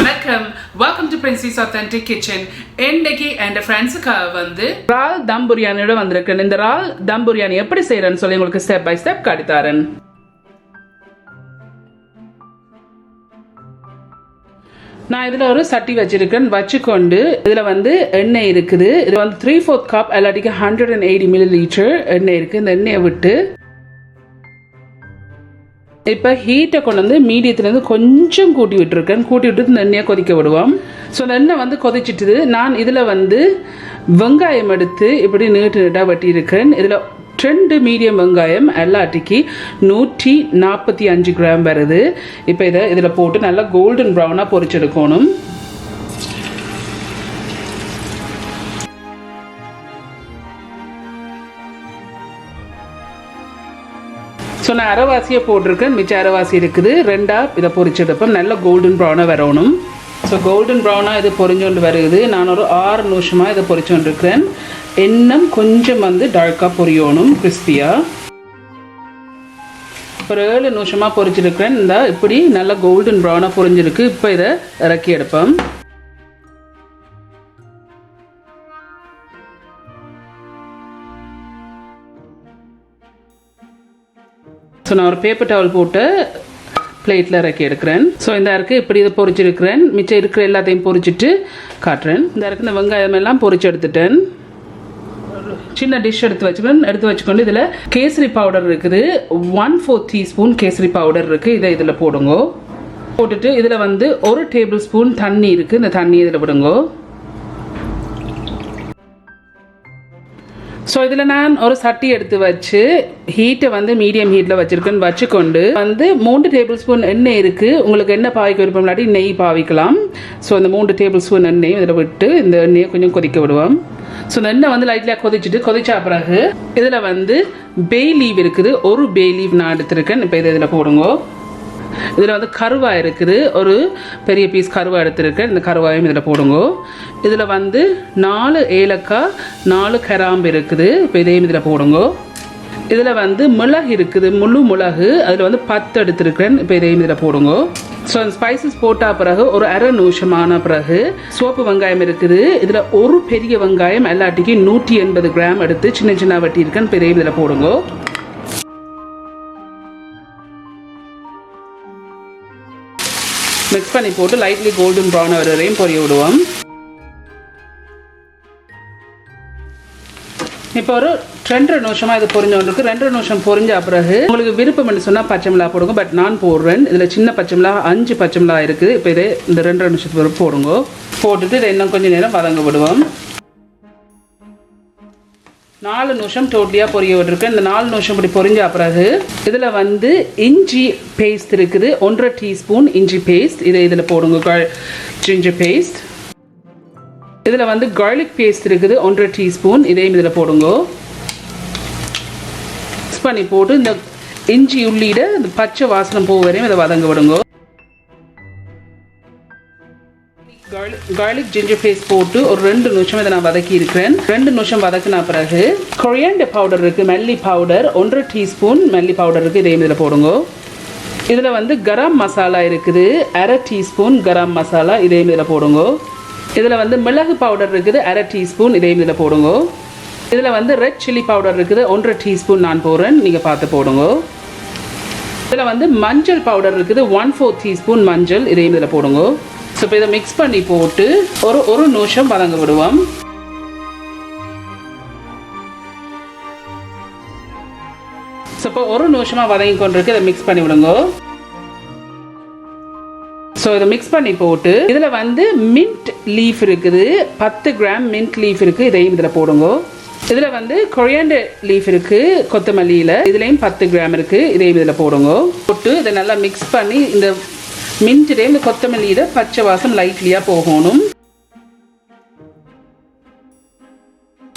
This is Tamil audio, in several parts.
வணக்கம், welcome to Princy's Authentic Kitchen. இன்னைக்கு என் ஃப்ரெண்ட்ஸுக்காக வந்து ரால் தம் பிரியாணியோட வந்திருக்கேன். இந்த ரால் தம் பிரியாணி எப்படி செய்யறேன்னு சொல்லி உங்களுக்கு ஸ்டெப் பை ஸ்டெப் காட்டித்தாரேன். நான் இதில் ஒரு சட்டி வச்சிருக்கேன். வச்சுக்கொண்டு இதில் வந்து எண்ணெய் இருக்குது. இது வந்து 3/4 கப் இல்லாட்டிக்கு 180 ml எண்ணெய் இருக்குது. இந்த எண்ணெயை விட்டு இப்போ ஹீட்டை கொண்டு வந்து மீடியத்துலேருந்து கொஞ்சம் கூட்டி விட்டுருக்கேன். கூட்டி விட்டு இந்த எண்ணெயை கொதிக்க விடுவோம். ஸோ இந்த எண்ணெய் வந்து கொதிச்சிட்டுது. நான் இதில் வந்து வெங்காயம் எடுத்து இப்படி நீட்டாக வெட்டியிருக்கேன். இதில் 2 மீடியம் வெங்காயம் எல்லாட்டிக்கு 145 கிராம் வருது. இப்போ இதில் போட்டு நல்லா கோல்டன் ப்ரௌனாக பொரிச்செடுக்கணும். ஸோ நான் அரைவாசியை போட்டிருக்கேன். மிச்சம் அரைவாசி இருக்குது. ரெண்டாக இதை பொரிச்செடுப்போம். நல்லா கோல்டன் ப்ரௌனாக வரணும். ஸோ கோல்டன் ப்ரௌனாக இது பொரிஞ்சோண்டு வருது. நான் ஒரு 6 நிமிஷமாக இதை பொரிச்சோண்டிருக்கிறேன். இன்னும் கொஞ்சம் வந்து டார்க்காக பொரியணும், கிறிஸ்பியாக. ஒரு 7 நிமிஷமாக பொரிச்சிருக்கிறேன். இந்த இப்படி நல்லா கோல்டன் ப்ரௌனாக பொரிஞ்சிருக்கு. இப்போ இதை இறக்கி எடுப்போம். ஸோ நான் ஒரு பேப்பர் டவல் போட்டு பிளேட்டில் இறக்கி எடுக்கிறேன். ஸோ இந்த இருக்குது இப்படி இதை பொரிச்சிருக்கிறேன். மிச்சம் இருக்கிற எல்லாத்தையும் பொரிச்சிட்டு காட்டுறேன். இந்த இருக்குது இந்த வெங்காயம் எல்லாம் பொரிச்சு எடுத்துட்டேன். சின்ன டிஷ் எடுத்து வச்சுக்கொண்டு இதில் கேசரி பவுடர் இருக்குது. 1/4 டீஸ்பூன் கேசரி பவுடர் இருக்குது. இதை இதில் போடுங்க. போட்டுட்டு இதில் வந்து 1 டேபிள் ஸ்பூன் தண்ணி இருக்குது. இந்த தண்ணி இதில் விடுங்க. ஸோ இதில் நான் ஒரு சட்டி எடுத்து வச்சு ஹீட்டை வந்து மீடியம் ஹீட்டில் வச்சுருக்கேன்னு வச்சுக்கொண்டு வந்து 3 டேபிள் ஸ்பூன் எண்ணெய் இருக்குது. உங்களுக்கு எண்ணெய் பாவிக்க விருப்பம் இல்லாட்டி நெய் பாவிக்கலாம். ஸோ இந்த 3 டேபிள் ஸ்பூன் எண்ணெய் இதில் விட்டு இந்த எண்ணெயை கொஞ்சம் கொதிக்க விடுவோம். ஸோ இந்த எண்ணெய் வந்து லைட்லாக கொதிச்சா பிறகு இதில் வந்து பே லீவ் இருக்குது. ஒரு பே லீவ் நான் எடுத்துருக்கேன். இப்போ இதில் போடுங்க. இதில் வந்து கருவாய் இருக்குது. ஒரு பெரிய பீஸ் கருவாய் எடுத்துருக்கேன். இந்த கருவாயும் இதில் போடுங்க. இதில் வந்து 4 ஏலக்காய் 4 கிராம்பு இருக்குது. இப்போ இதையும் இதில் போடுங்க. இதில் வந்து மிளகு இருக்குது, முழு மிளகு. அதில் வந்து 10 எடுத்துருக்கேன். இப்போ இதையும் இதில் போடுங்க. ஸோ அந்த ஸ்பைசஸ் போட்டால் பிறகு ஒரு 1/2 நிமிஷமான பிறகு சோப்பு வெங்காயம் இருக்குது. இதில் ஒரு பெரிய வெங்காயம் எல்லாட்டிக்கு 180 கிராம் எடுத்து சின்ன சின்ன வெட்டியிருக்கேன். இப்போ இதையும் இதில் போடுங்க. மிக்ஸ் பண்ணி போட்டு லைட்லி கோல்டன் ப்ரௌன் வரையும் பொரிய விடுவோம். இப்போ ஒரு 2 நிமிஷமாக இது பொரிஞ்சோன்றிருக்கு. 2 நிமிஷம் பொரிஞ்ச பிறகு உங்களுக்கு விருப்பம் என்று சொன்னால் பச்சை மிளகா போடுங்க. பட் நான் போடுறேன். இதில் சின்ன பச்சை மிளகா 5 பச்சை மிளகா இருக்குது. இப்போ இதை இந்த 2 நிமிஷத்துக்கு வரை போடுங்க. போட்டுட்டு இதை இன்னும் கொஞ்சம் நேரம் வதங்க விடுவோம். 4 நிமிஷம் டோட்டலியாக பொரிய விட்டுருக்கேன். இந்த 4 நிமிஷம் இப்படி பொரிஞ்ச பிறகு இதில் வந்து இஞ்சி பேஸ்ட் இருக்குது. 1/2 டீஸ்பூன் இஞ்சி பேஸ்ட். இதில் போடுங்க. Ginger paste. இதில் வந்து கார்லிக் பேஸ்ட் இருக்குது. 1/2 டீஸ்பூன். இதையும் இதில் போடுங்க. மிக்ஸ் பண்ணி போட்டு இந்த இஞ்சி உள்ளிட இந்த பச்சை வாசனை போக வரையும் இதை வதங்க விடுங்க. கார்லிக் ஜிஞ்சர் பேஸ்ட் போட்டு ஒரு 2 நிமிஷம் இதை நான் வதக்கி இருக்கிறேன். 2 நிமிஷம் வதக்கின பிறகு கொரியாண்டர் பவுடர் இருக்குது, மல்லி பவுடர். 1/2 டீஸ்பூன் மல்லி பவுடர் இருக்குது. இதையும் இதில் போடுங்க. இதில் வந்து கரம் மசாலா இருக்குது. 1/2 டீஸ்பூன் கரம் மசாலா. இதையும் இதில் போடுங்க. இதில் வந்து மிளகு பவுடர் இருக்குது. 1/2 டீஸ்பூன். இதையும் இதில் போடுங்க. இதில் வந்து ரெட் சில்லி பவுடர் இருக்குது. 1/2 டீஸ்பூன் நான் போடுறேன். நீங்கள் பார்த்து போடுங்க. இதில் வந்து மஞ்சள் பவுடர் இருக்குது. 1/4 டீஸ்பூன் மஞ்சள். இதையும் இதில் போடுங்க. ஸோ இப்போ இதை மிக்ஸ் பண்ணி போட்டு ஒரு நிமிஷம் வதங்க விடுவோம். ஸோ இப்போ 1 நிமிஷமாக வதங்கி கொண்டிருக்கு. இதை மிக்ஸ் பண்ணி விடுங்க. ஸோ இதை மிக்ஸ் பண்ணி போட்டு இதில் வந்து மின்ட் லீஃப் இருக்குது. 10 கிராம் மின்ட் லீஃப் இருக்குது. இதையும் இதில் போடுங்க. இதில் வந்து கொரியாண்டர் லீஃப் இருக்குது. கொத்தமல்லியில் இதுலேயும் 10 கிராம் இருக்குது. இதையும் இதில் போடுங்க. போட்டு இதை நல்லா மிக்ஸ் பண்ணி இந்த மின்ட்டிலே இந்த கொத்தமல்லியில் பச்சை வாசம் லைட்லியாக போகணும்.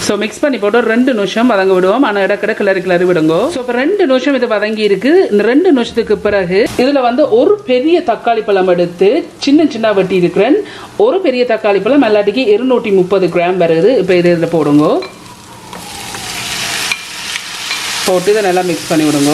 ஸோ மிக்ஸ் பண்ணி போட்டு 2 நிமிஷம் வதங்க விடுவோம். ஆனால் இடக்கிட கிளறி விடுங்க. ஸோ இப்போ 2 நிமிஷம் இது வதங்கி இருக்கு. இந்த 2 நிமிஷத்துக்கு பிறகு இதில் வந்து ஒரு பெரிய தக்காளி பழம் எடுத்து சின்ன சின்ன வெட்டி இருக்கிறேன். ஒரு பெரிய தக்காளி பழம் எல்லாட்டிக்கு 230 கிராம் வருது. இப்போ இதில் போடுங்க. போட்டு இதை நல்லா மிக்ஸ் பண்ணி விடுங்க.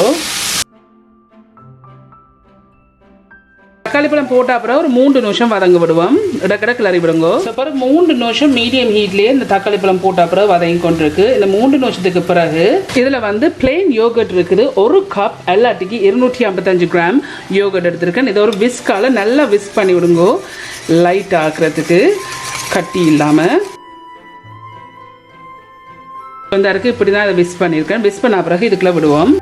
தக்காளி பழம் போட்ட அப்புறம் ஒரு 3 நிமிஷம் வதங்க விடுவோம். இடக்கட கிளறி விடுங்க. அப்புறம் 3 நிமிஷம் மீடியம் ஹீட்லேயே இந்த தக்காளி பழம் போட்ட அப்புறம் வதங்கி கொண்டிருக்கு. இந்த 3 நிமிஷத்துக்கு பிறகு இதில் வந்து பிளெயின் யோகர்ட் இருக்குது. 1 கப் எல்லாத்துக்கு 255 கிராம் யோகர்ட் எடுத்திருக்கேன். இதை ஒரு விஸ்கால நல்லா விஸ்க் பண்ணி விடுங்க, லைட் ஆக்குறதுக்கு, கட்டி இல்லாமல். இந்த இருக்கு இப்படி தான் இதை விஸ்க் பண்ணியிருக்கேன். விஸ்க் பண்ண பிறகு இதுக்குள்ள விடுவோம்.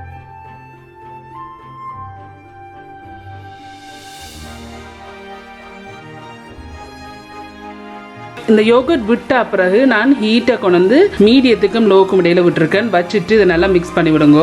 இந்த யோகர்ட் விட்ட பிறகு நான் ஹீட்டை கொண்டு வந்து மீடியத்துக்கும் லோக்கும் இடையில விட்டுருக்கேன். வச்சுட்டு இதை நல்லா மிக்ஸ் பண்ணி விடுங்க.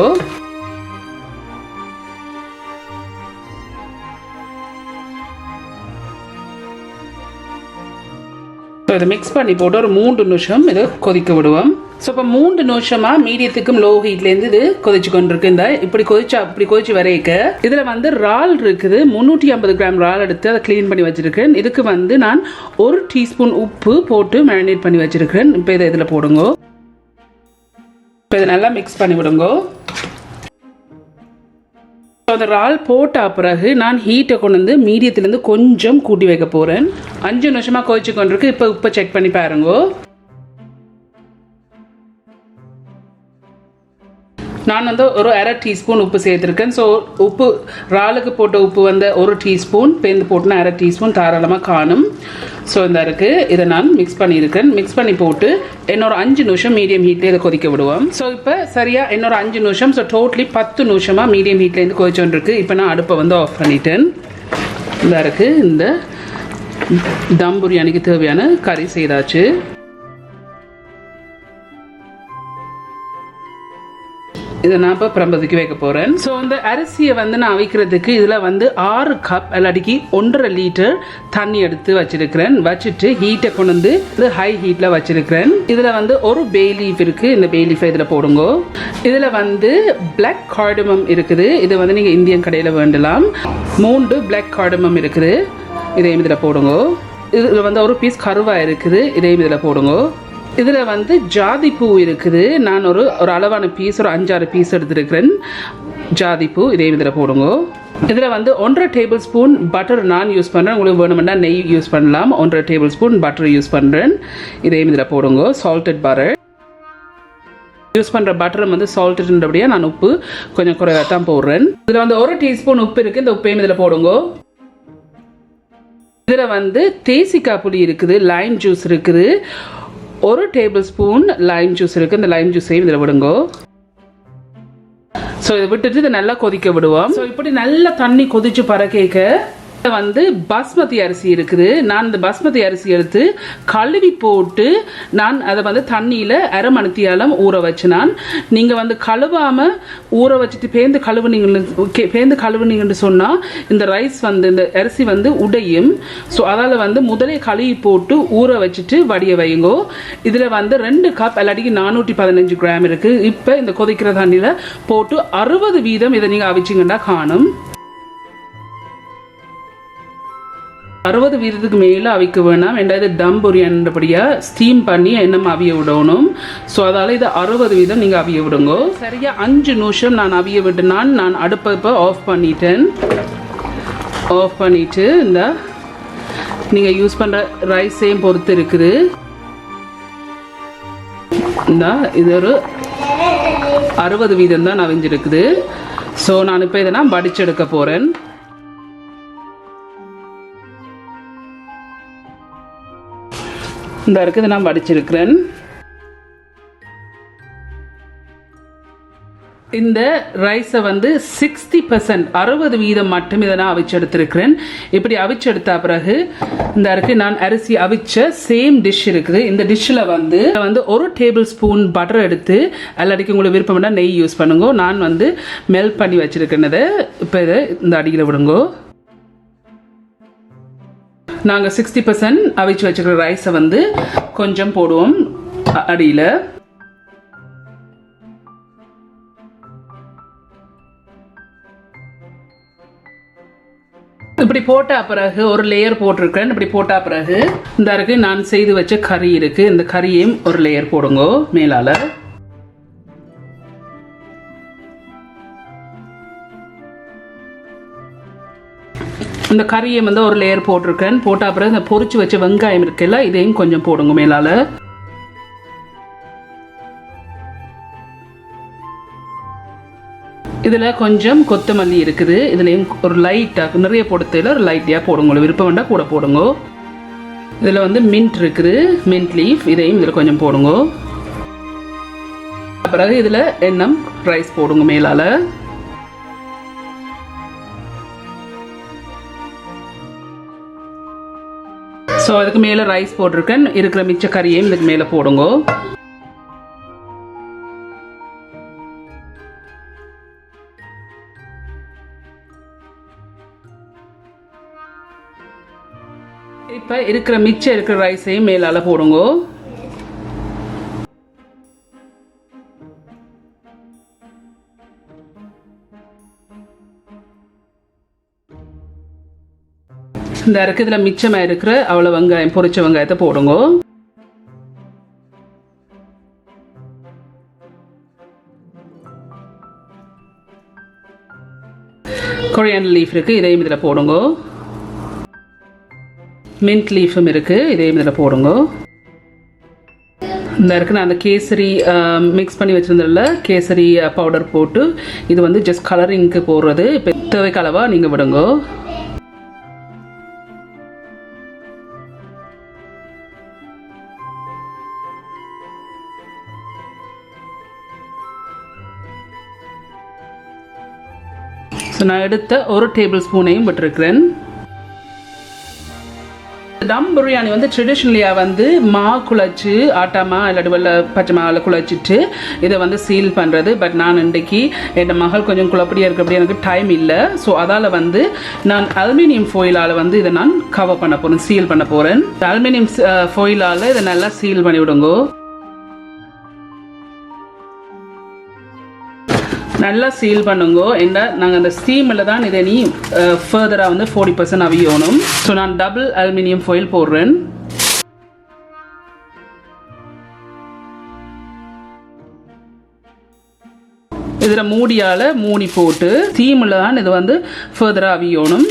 இதை மிக்ஸ் பண்ணி போட்டு ஒரு 3 நிமிஷம் இதை கொதிக்க விடுவோம். ஸோ இப்போ 3 நிமிஷமா மீடியத்துக்கும் லோ ஹீட்லேருந்து இது கொதிச்சு கொண்டிருக்கு. இந்த இப்படி கொதிச்சு வரைக்க இதில் வந்து இறால் இருக்குது. 350 கிராம் இறால் எடுத்து அதை க்ளீன் பண்ணி வச்சிருக்கேன். இதுக்கு வந்து நான் 1 டீஸ்பூன் உப்பு போட்டு மேரினேட் பண்ணி வச்சிருக்கேன். இப்போ இதை இதில் போடுங்க. இப்போ இதை நல்லா மிக்ஸ் பண்ணி விடுங்க. அந்த இறால் போட்ட பிறகு நான் ஹீட்டை கொண்டு வந்து மீடியத்திலேருந்து கொஞ்சம் கூட்டி வைக்க போகிறேன். 5 நிமிஷமாக கொதிச்சு கொண்டிருக்கு. இப்போ உப்பை செக் பண்ணி பாருங்க. நான் வந்து ஒரு 1/2 டீஸ்பூன் உப்பு சேர்த்துருக்கேன். ஸோ உப்பு இறாலுக்கு போட்ட உப்பு வந்து 1 டீஸ்பூன், பேருந்து போட்டுனா 1/2 டீஸ்பூன் தாராளமாக காணும். ஸோ இந்த இருக்குது, இதை நான் மிக்ஸ் பண்ணியிருக்கேன். மிக்ஸ் பண்ணி போட்டு இன்னொரு 5 நிமிஷம் மீடியம் ஹீட்லேயே இதை கொதிக்க விடுவோம். ஸோ இப்போ சரியாக இன்னொரு 5 நிமிஷம், ஸோ டோட்டலி 10 நிமிஷமாக மீடியம் ஹீட்லேருந்து கொதிச்சோன்ருக்கு. இப்போ நான் அடுப்பை வந்து ஆஃப் பண்ணிட்டேன். இந்த இருக்குது, இந்த தம் பிரியாணிக்கு தேவையான கறி செய்தாச்சு. இதை நான் இப்போ பிரம்பதுக்கு வைக்க போகிறேன். ஸோ இந்த அரிசியை வந்து நான் அவிக்கிறதுக்கு இதில் வந்து 6 கப் இல்லாட்டிக்கு 1.5 லிட்டர் தண்ணி எடுத்து வச்சிருக்கிறேன். வச்சுட்டு ஹீட்டை கொண்டு வந்து இது ஹை ஹீட்டில் வச்சிருக்கிறேன். இதில் வந்து ஒரு பே லீஃப் இருக்குது. இந்த பே லீஃபை இதில் போடுங்க. இதில் வந்து பிளாக் கார்டமம் இருக்குது. இது வந்து நீங்கள் இந்தியன் கடையில் வேண்டலாம். 3 பிளாக் கார்டமம் இருக்குது. இதையும் இதில் போடுங்க. இதில் வந்து ஒரு பீஸ் கருவாய் இருக்குது. இதையும் இதில் போடுங்க. இதில் வந்து ஜாதிப்பூ இருக்குது. நான் ஒரு அளவான பீஸ், ஒரு 5-6 பீஸ் எடுத்துருக்கிறேன் ஜாதிப்பூ. இதையும் இதில் போடுங்க. இதில் வந்து 1.5 டேபிள் ஸ்பூன் பட்டர் நான் யூஸ் பண்ணுறேன். உங்களுக்கு வேணுமெண்டா நெய் யூஸ் பண்ணலாம். 1.5 டேபிள் ஸ்பூன் பட்டர் யூஸ் பண்ணுறேன். இதையும் இதில் போடுங்க. சால்டட் பட்டர் யூஸ் பண்ணுற பட்டர் வந்து சால்ட்டட்ன்றபடியாக நான் உப்பு கொஞ்சம் குறைவாக தான் போடுறேன். இதில் வந்து 1 டீஸ்பூன் உப்பு இருக்குது. இந்த உப்பையும் இதில் போடுங்க. இதில் வந்து தேசிக்காய் புளி இருக்குது, லைம் ஜூஸ் இருக்குது, 1 டேபிள் ஸ்பூன் லைம் ஜூஸ் இருக்குது. இந்த லைம் ஜூஸையும் இதில் விடுங்க. ஸோ இதை விட்டுட்டு இதை நல்லா கொதிக்க விடுவோம். ஸோ இப்படி நல்லா தண்ணி கொதிச்சு பறக்க வந்து பாஸ்மதி அரிசி இருக்குது. நான் இந்த பாஸ்மதி அரிசி எடுத்து கழுவி போட்டு நான் அதை வந்து தண்ணியில் 1/2 மணித்தியாலம் ஊற வச்சு, நான் நீங்கள் வந்து கழுவாமல் ஊற வச்சுட்டு பேந்து கழுவுனீங்கன்னு சொன்னால் இந்த ரைஸ் வந்து இந்த அரிசி வந்து உடையும். ஸோ அதால் வந்து முதலே கழுவி போட்டு ஊற வச்சுட்டு வடிய வைங்கோ. இதில் வந்து 2 கப் இல்லாட்டிக்கு 415 கிராம் இருக்குது. இப்போ இந்த கொதிக்கிற தண்ணியில் போட்டு 60% இதை நீங்கள் அவிச்சிங்கன்னா காணும். 60% மேலே அவிக்க வேணாம். ரெண்டாவது டம் பிரியாணின்றபடியாக ஸ்டீம் பண்ணி எண்ணெய் அவிய விடணும். ஸோ அதால் இதை 60% நீங்கள் அவிய விடுங்க. சரியாக 5 நிமிஷம் நான் அவிய விட்டுனான். நான் அடுப்பை இப்போ ஆஃப் பண்ணிட்டேன். ஆஃப் பண்ணிவிட்டு இந்த நீங்கள் யூஸ் பண்ணுற ரைஸையும் பொறுத்து இருக்குது. இந்த இது ஒரு 60% தான் அவிஞ்சிருக்குது. ஸோ நான் இப்போ இதை நான் வடிச்சு எடுக்க போகிறேன். இந்த இருக்குது, நான் வடிச்சிருக்கிறேன். இந்த ரைஸை வந்து 60% 60% மட்டும் இதை நான் அவிச்சு எடுத்திருக்கிறேன். இப்படி அவிச்சு எடுத்த பிறகு இந்த இருக்கு, நான் அரிசி அவிச்ச சேம் டிஷ் இருக்குது. இந்த டிஷ்ஷில் வந்து 1 டேபிள் ஸ்பூன் பட்டர் எடுத்து எல்லாடிக்கும் உங்களுக்கு விருப்பம்னா நெய் யூஸ் பண்ணுங்க. நான் வந்து மெல்ட் பண்ணி வச்சிருக்கிறத இப்போ இதை இந்த அடியில் விடுங்க. நாங்கள் 60% அவிச்சு வச்சுக்கிற ரைஸை வந்து கொஞ்சம் போடுவோம் அடியில். இப்படி போட்ட பிறகு ஒரு லேயர் போட்டிருக்கேன். இப்படி போட்ட பிறகு இந்த இருக்கு, நான் செய்து வச்ச கறி இருக்கு. இந்த கறியையும் ஒரு லேயர் போடுங்க மேலால. இந்த கறியை வந்து ஒரு லேயர் போட்டிருக்கேன். போட்ட அப்புறம் இந்த பொரிச்சு வச்ச வெங்காயம் இருக்குல்ல, இதையும் கொஞ்சம் போடுங்க மேலால. இதில் கொஞ்சம் கொத்தமல்லி இருக்குது. இதுலேயும் ஒரு லைட்டாக, நிறைய போடுறதுல ஒரு லைட்டாக போடுங்க, விருப்பம் வேண்டாம் கூட போடுங்க. இதில் வந்து மின்ட் இருக்குது, மின்ட் லீஃப், இதையும் இதில் கொஞ்சம் போடுங்க. பிறகு இதில் எண்ணெய் ரைஸ் போடுங்க மேலால. ஸோ அதுக்கு மேலே ரைஸ் போட்டிருக்கேன். இருக்கிற மிச்ச கறியையும் இதுக்கு மேலே போடுங்க. இப்போ இருக்கிற மிச்சம் இருக்கிற ரைஸையும் மேலால போடுங்க. இந்த இருக்கு இதில் மிச்சமாக இருக்கிற அவ்வளோ வெங்காயம், பொரிச்ச வெங்காயத்தை போடுங்க. கொரியாண்டர் லீஃப் இருக்கு, இதையும் இதில் போடுங்க. மின்ட் லீஃபும் இருக்கு, இதையும் இதில் போடுங்க. இந்த இருக்கு நான் அந்த கேசரி மிக்ஸ் பண்ணி வச்சிருந்ததில்ல, கேசரி பவுடர் போட்டு, இது வந்து ஜஸ்ட் கலரிங்க்கு போடுறது. இப்போ தேவைக்கு அளவாக நீங்கள் விடுங்க. ஸோ நான் எடுத்த ஒரு டேபிள் ஸ்பூனையும் விட்டுருக்கிறேன். டம் பிரியாணி வந்து ட்ரெடிஷ்னலியாக வந்து மா குழச்சி, ஆட்டாமா இல்லாட்டி வெள்ளை பச்சை மாவில் குழச்சிட்டு இதை வந்து சீல் பண்ணுறது. பட் நான் இன்றைக்கி என் மகள் கொஞ்சம் குழப்படியாக இருக்க, அப்படி எனக்கு டைம் இல்லை. ஸோ அதால் வந்து நான் அலுமினியம் ஃபோயிலால் வந்து இதை நான் கவர் பண்ண போகிறேன், சீல் பண்ண போகிறேன். அலுமினியம் ஃபோயிலால் இதை நல்லா சீல் பண்ணி விடுங்க. நல்லா சீல் பண்ணுங்க. ஏன்னா நாங்கள் அந்த ஸ்டீமில் தான் இதை நீ ஃபர்தராக வந்து 40% அவியணும். ஸோ நான் டபுள் அலுமினியம் ஃபாயில் போடுறேன். இதில் மூடியால் மூடி போட்டு ஸ்டீமில் தான் இது வந்து ஃபர்தராக அவியணும்.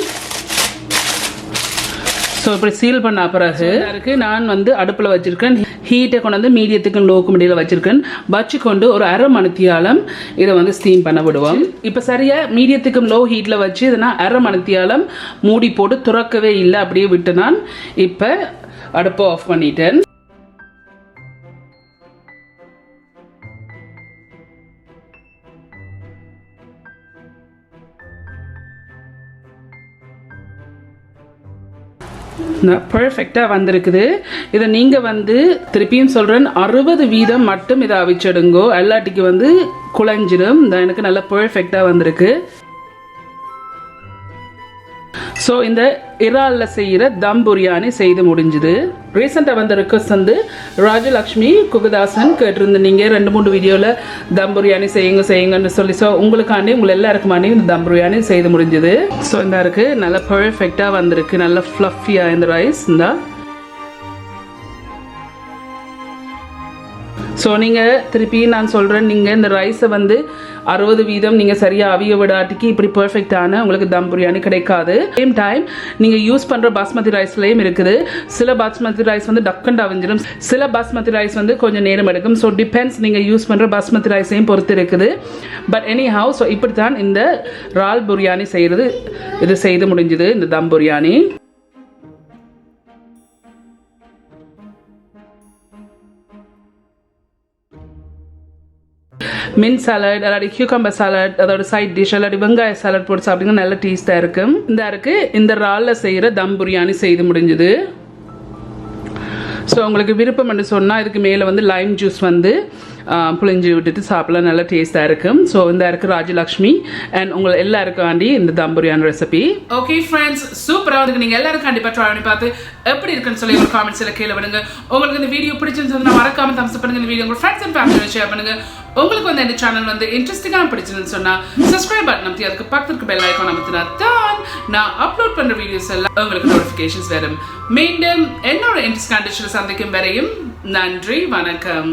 ஸோ இப்படி சீல் பண்ண பிறகு இருக்கு நான் வந்து அடுப்பில் வச்சுருக்கேன். ஹீட்டை கொண்டு வந்து மீடியத்துக்கும் லோக்கு மிடியில் வச்சுருக்கேன். வச்சுக்கொண்டு ஒரு அரை மணித்தியாலம் இதை வந்து ஸ்டீம் பண்ண விடுவோம். இப்போ சரியாக மீடியத்துக்கும் லோ ஹீட்டில் வச்சு இதை நான் அரை மணித்தியாலம் மூடி போட்டு துறக்கவே இல்லை, அப்படியே விட்டு நான் இப்போ அடுப்பை ஆஃப் பண்ணிட்டேன். பர்ஃபெக்டாக வந்திருக்குது. இதை நீங்கள் வந்து திருப்பியும் சொல்கிறேன், 60% மட்டும் இதை அவிச்சிடுங்கோ, எல்லாட்டிக்கு வந்து குழஞ்சிடும். இந்த எனக்கு நல்லா பர்ஃபெக்டாக வந்திருக்கு. ஸோ இந்த இறாலில் செய்கிற தம் பிரியாணி செய்து முடிஞ்சுது. ரீசெண்டாக வந்த ரிக்வஸ்ட் வந்து ராஜலக்ஷ்மி குகதாசன் கேட்டிருந்து, நீங்கள் 2-3 வீடியோவில் தம் பிரியாணி செய்யுங்கன்னு சொல்லி. ஸோ உங்களுக்காண்டி உங்களை எல்லாருக்குமாண்டி இந்த தம் பிரியாணி செய்து முடிஞ்சுது. ஸோ இந்த இருக்குது நல்லா பர்ஃபெக்டாக வந்திருக்கு, நல்லா ஃப்ளஃபியாக இந்த ரைஸ். இந்த ஸோ நீங்கள் திருப்பி நான் சொல்கிறேன், நீங்கள் இந்த ரைஸை வந்து 60% நீங்கள் சரியாக அவிய விடாட்டிக்கு இப்படி பர்ஃபெக்டான உங்களுக்கு தம் பிரியாணி கிடைக்காது. சேம் டைம் நீங்கள் யூஸ் பண்ணுற பாஸ்மதி ரைஸ்லேயும் இருக்குது. சில பாஸ்மதி ரைஸ் வந்து டக்குன்னு அவிஞ்சிடும், சில பாஸ்மதி ரைஸ் வந்து கொஞ்சம் நேரம் எடுக்கும். ஸோ டிபெண்ட்ஸ் நீங்கள் யூஸ் பண்ணுற பாஸ்மதி ரைஸையும் பொறுத்து இருக்குது. பட் எனி ஹவ், ஸோ இப்படி தான் இந்த இறால் பிரியாணி செய்கிறது. இது செய்து முடிஞ்சுது இந்த தம் பிரியாணி. மின்ட் சாலட் அல்லாடி கியூக்கம்பர் சாலட், அதோட சைட் டிஷ் அல்லாடி வெங்காய சாலட் போட்டு சாப்பிட்டீங்கன்னா நல்ல டேஸ்ட்டாக இருக்கும். இந்த இறாலில் செய்கிற தம் பிரியாணி செய்து முடிஞ்சுது. ஸோ உங்களுக்கு விருப்பம் என்று சொன்னால் இதுக்கு மேலே வந்து லைம் ஜூஸ் வந்து புளிஞ்சு விட்டுட்டு சாப்பிடலாம், நல்லா டேஸ்ட்டாக இருக்கும். ஸோ இந்த இருக்குது ராஜலக்ஷ்மி அண்ட் உங்களை எல்லாருக்காண்டி இந்த தம் பிரியாணி ரெசிபி. ஓகே ஃப்ரெண்ட்ஸ், சூப்பராக வந்து நீங்கள் எல்லாரும் கண்டிப்பாக ட்ரை பண்ணி பார்த்து எப்படி இருக்குன்னு சொல்லி ஒரு காமெண்ட்ஸில் கீழே விடுங்க. உங்களுக்கு இந்த வீடியோ பிடிச்சிருந்ததுன்னா மறக்காம தம்ஸ் பண்ணுங்க. இந்த வீடியோ உங்கள் ஃப்ரெண்ட்ஸ் அண்ட் ஃபேமிலியோட ஷேர் பண்ணுங்க. உங்களுக்கு வந்து இந்த சேனல் வந்து இன்ட்ரெஸ்டிங்காக பிடிச்சிருந்துன்னு சொன்னால் சப்ஸ்கிரைப் பட்டன் அமைத்தி அதுக்கு பக்கத்துக்கு பெல் ஐக்கான் அமைத்தினா தான் நான் அப்லோட் பண்ணுற வீடியோஸ் எல்லாம் உங்களுக்கு நோட்டிஃபிகேஷன்ஸ் வரும். மீண்டும் என்னோட இன்ட்ரெஸ்ட் கண்டிஷனில் சந்திக்கும் வரையும் நன்றி, வணக்கம்.